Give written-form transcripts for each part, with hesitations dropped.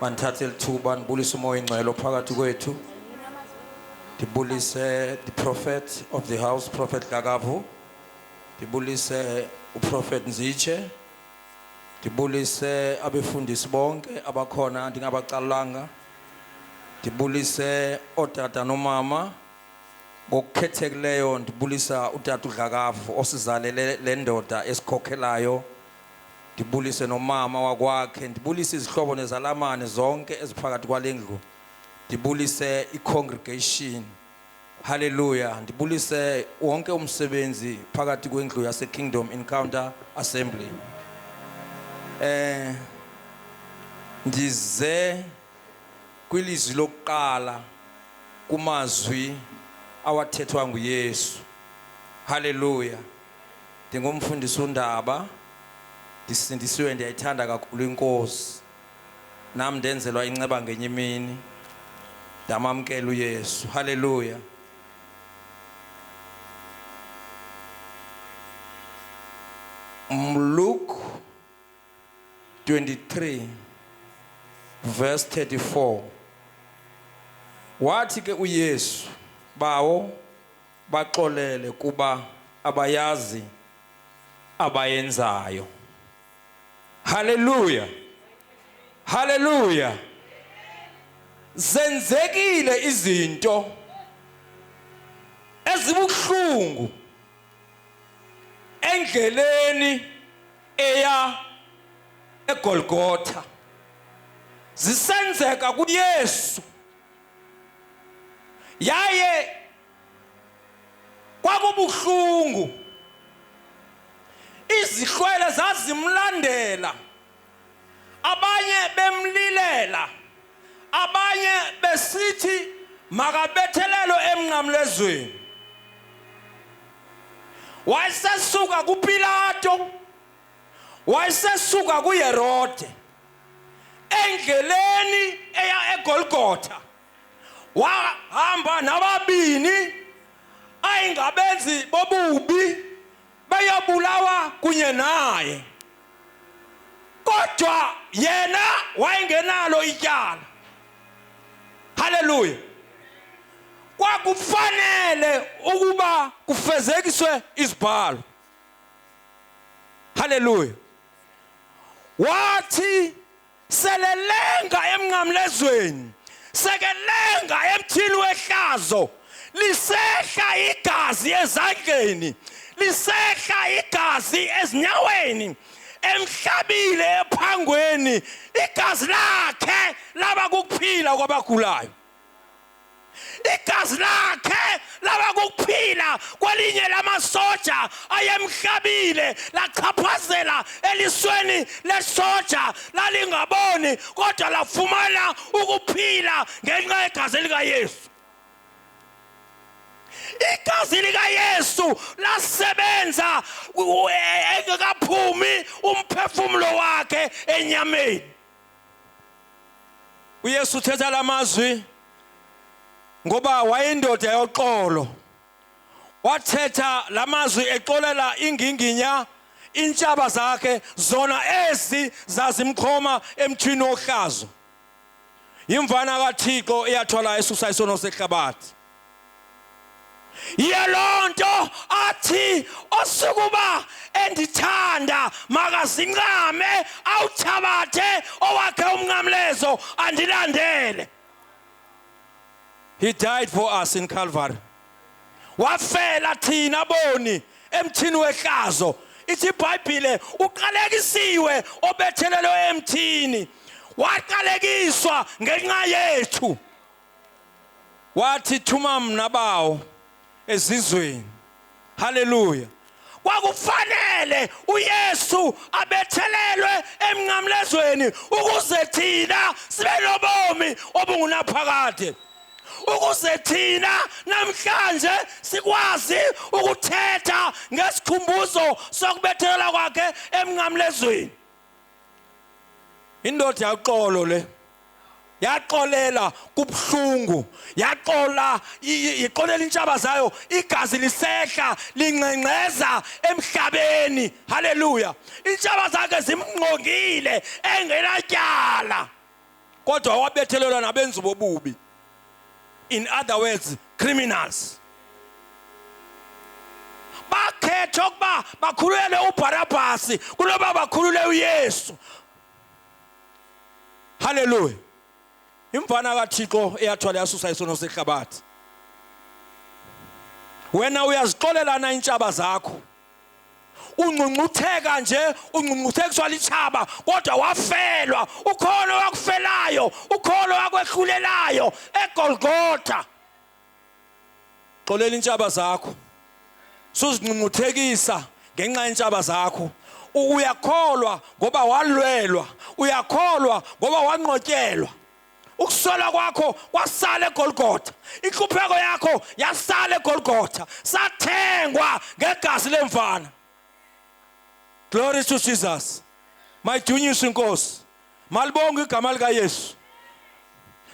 Manthathe lithuba ndibulise umoya ingcwele phakathi kwethu. Ndibulise the prophet of the house, Prophet Gagavu. Ndibulise uProphet Nziche. Ndibulise abefundisi bonke abakhona ndingabacalanga. Ndibulise otata nomama. Ngokukhethekileyo ndibulisa utata uGagavu osizalele le ndoda esikhokhelayo. Ndibulise nomama wakwakhe, ndibulise izihlobo nezalamane zonke eziphakathi kwalendlu. Ndibulise i-congregation. Hallelujah. Ndibulise wonke umsebenzi phakathi kwendlu yase Kingdom Encounter Assembly. Ndize kwilizwi lokuqala kumazwi awathethwa nguYesu. Hallelujah. Ndingumfundisi uNdaba. Ndisindisiwe ndiyayithanda kakhulu inkosi. Nami ndenzelwa inceba ngenye imini. Ndamamkela uYesu. Hallelujah. Luke 23 verse 34. Wathi ke uYesu bawo baxolele kuba abayazi abayenzayo. Hallelujah. Hallelujah. Zenzekile izinto ezibuhlungu endleleni eya eGolgotha. Zisenzeka kuYesu. Yaye kwakubuhlungu. Izihlwele zazimlandela. Abanye bemlilela. Abanye besithi makabethelelo emnqamlezweni. Wayesesuka kuPilato. Wayesesuka kuHerode. Endleleni eya eGolgotha. Wahamba nababini ayingabenzi bobubi bayabulawa kunye naye. Kodwa yena wayengenalo ityala. Hallelujah. Kwakufanele ukuba kufezekiswe izibhalo. Hallelujah. Wathi selelenga emnqamlezweni, sekelenga emthini wehlazo, lisehla igazi ezandleni, lisehla igazi ezinyaweni, emhlabile ephangweni, igazi lakhe laba kukuphila kwabagulayo. Igazi lakhe laba kukuphila kwelinye lamasoja ayemhlabile lachaphazela elisweni lesoja lalingaboni kodwa lafumana ukuphila ngenxa yegazi likaYesu. Igazi likaYesu lasebenza engekaphumi umphefumulo wakhe enyameni. uYesu uthetha lamazwi ngoba wayindoda yoxolo. Wathetha lamazwi exolela inginginya intshaba zakhe zona ezi zazimxhoma emthini wohlazo. Imvana kaThixo eyathwala esusa isono sehlabathi. Yelonto athi osukuba endithanda makazincame awuthabathe owakhe umnqamlezo andilandele. He died for us in Calvary. Wafela thina boni emthini wehlazo. Ithi iBhayibhile uqalekisiwe obethelelo emthini. Waqalekiswa ngenxa yethu. Wathi thuma mna bawo ezizweni. Hallelujah. Kwakufanele uYesu abethelelwe emnqamlezweni ukuze thina sibe nobomi obungunaphakade. Ukuze thina namhlanje sikwazi ukuthetha ngesikhumbuzo sokubethelela kwakhe emnqamlezweni. Indoda yaqolo le. Yaxolela kubuhlungu, yaxola iqolela intshaba zayo, igazi lisehla lingqengqeza emhlabeni. Hallelujah. Intshaba zakhe zimngqongile engenatyala. kodwa wabethelelwa nabenzi bobubi, in other words criminals. Bakhetha ukuba bakhulule uBarabhasi kunoba bakhulule uYesu. Hallelujah. Imfana kaThixo eyathwala yasusa isono sehlabathi. Wena uyazixolelana intshaba zakho. Ungcungcutheka nje, ungcungcuthekiswa lichaba, kodwa wafelwa. Ukhona wakufelayo, ukhona wakwehlulelayo eGolgotha. Xolela intshaba zakho. Suzingcungcuthekisa ngenxa yentshaba zakho. Uyakholwa ngoba walwelwa, uyakholwa ngoba wanqotyelwa. Ukusola kwakho kwasala eGolgotha, inhlupheko yakho yasala eGolgotha, sathengwa ngegazi lemfana. Glory to Jesus. Mayidunyiswe inkosi. Malibonga igama lika Yesu.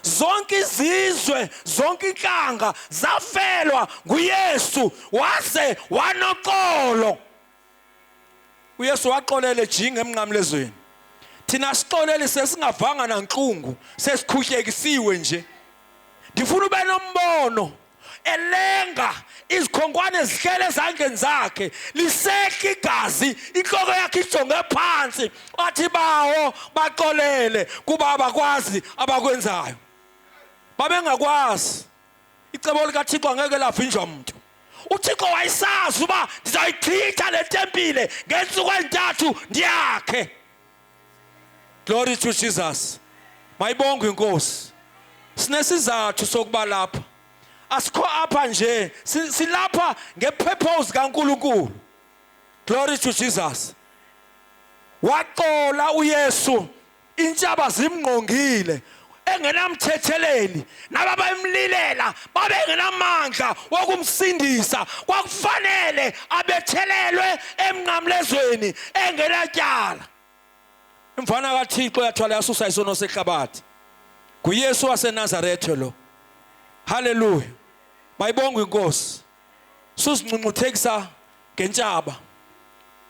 Zonke izizwe, zonke inhlanga zafelwa nguYesu waze wanoxolo. uYesu waxolele jinga emnqamlezweni. Thina sixolele sesingavanga nanhlungu, sesikhuhlekisiwe nje. Ndifuna ube nombono elenga izikhonkwane zihlele ezandleni zakhe, lisehla igazi, inhloko yakhe ijonge phansi, athi bawo baxolele kuba abakwazi abakwenzayo. Babengakwazi. Icebo likaThixo angeke lavinjwa umuntu. uThixo wayesazi uba ndizayichitha le tempile ngensuku ezintathu ndiyakhe. Glory to Jesus. Mayibongwe inkosi. Sinesizathu sokuba lapha. Asikho apha nje, silapha ngepurpose kaNkulunkulu. Glory to Jesus. Waqola uYesu intshaba zimngqongile engenamthetheleli, nababayimlilela babengenamandla wokumsindisa. Kwakufanele abethelelwe emnqamlezweni engenatyala. Imfana kaThixo yathwala yasusa isono sehlabathi. nguYesu waseNazaretha lo. Hallelujah. Mayibongwe inkosi. Susingcungcuthekisa ngentshaba.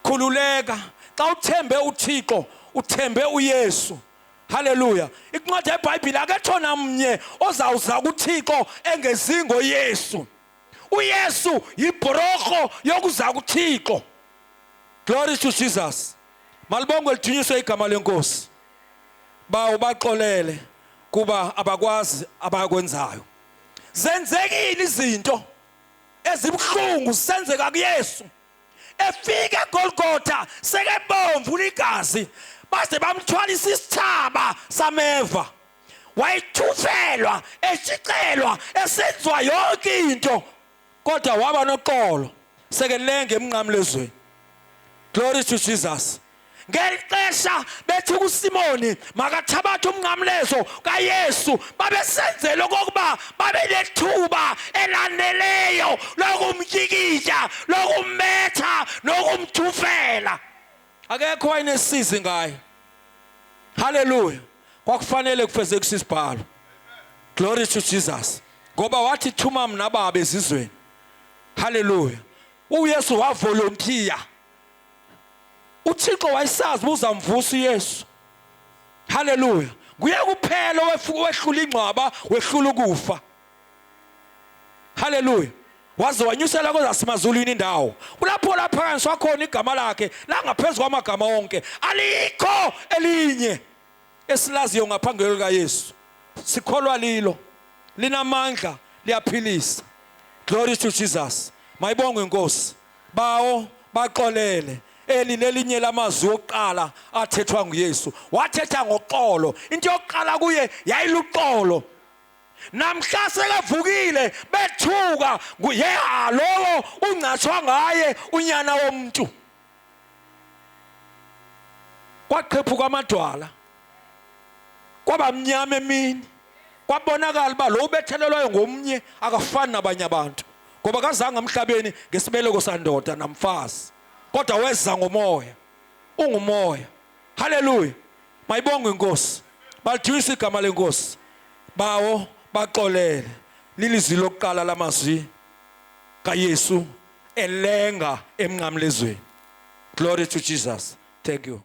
Khululeka xa uthembe uThixo, uthembe uYesu. Hallelujah. Incwadi yeBhayibhile akekho namnye ozawuza kuThixo engezingo Yesu. uYesu yibhorokho yokuza kuThixo. Glory to Jesus. Malibongwe lidunyiswe igama lenkosi. Bawo baxolele kuba abakwazi abakwenzayo. Zenzekile izinto ezibhlungu senzeka kuYesu. Efika eGolgotha sekebomvu ligazi, baze bamthwalisa isithaba sameva. Wayethufelwa, etshicelwa, esenzwa yonke into, kodwa waba noxolo sekelenge emnqamlezweni. Glory to Jesus. Ngelixesha bethi kuSimoni makathabathe umnqamlezo kaYesu, babesenzela okokuba babe nethuba elaneleyo lokumtyikitya, lokumetha, nokumthufela. Akekho wayenesizi ngaye. Hallelujah. Kwakufanele kufezekise isibhalo. Glory to Jesus. Ngoba wathi thuma Ndaba bezizweni. Hallelujah. uYesu wavolunteer. uThixo wayesazi uzamvusa uYesu. Hallelujah. Nguye kuphela wehlula ingcwaba, wehlula ukufa. Hallelujah. Waze wanyusela kozasemazulwini indawo. Kulapho laphakanyiswa khona igama lakhe la ngaphezulu kwamagama onke. Alikho elinye esilaziyo ngaphambili kaYesu. Sikholwa lilo. Linamandla, liyaphilisa. Glory to Jesus. Mayibongwe inkosi. Bawo baxolele. Eli lelinye lamazwi oqala athethwa nguYesu. Wathetha ngoxolo. Into yokuqala kuye yayiluxolo. Namhla sekavukile bethuka nguye lowo ungcatshwa ngaye unyana womuntu. Kwaqhephuka amadwala. Kwaba mnyama emini. Kwabonakala uba lo ubethelelwayo ngomnye akafani nabanye abantu. Ngoba kazange emhlabeni ngesibeleko sandoda namfazi. Kodwa weza ngomoya. Ungumoya. Hallelujah. Mayibongwe inkosi. Balidunyiswe igama lenkosi. Bawo baxolele. Lilizwi lokuqala lamazwi kaYesu elenga emnqamlezweni. Glory to Jesus. Thank you.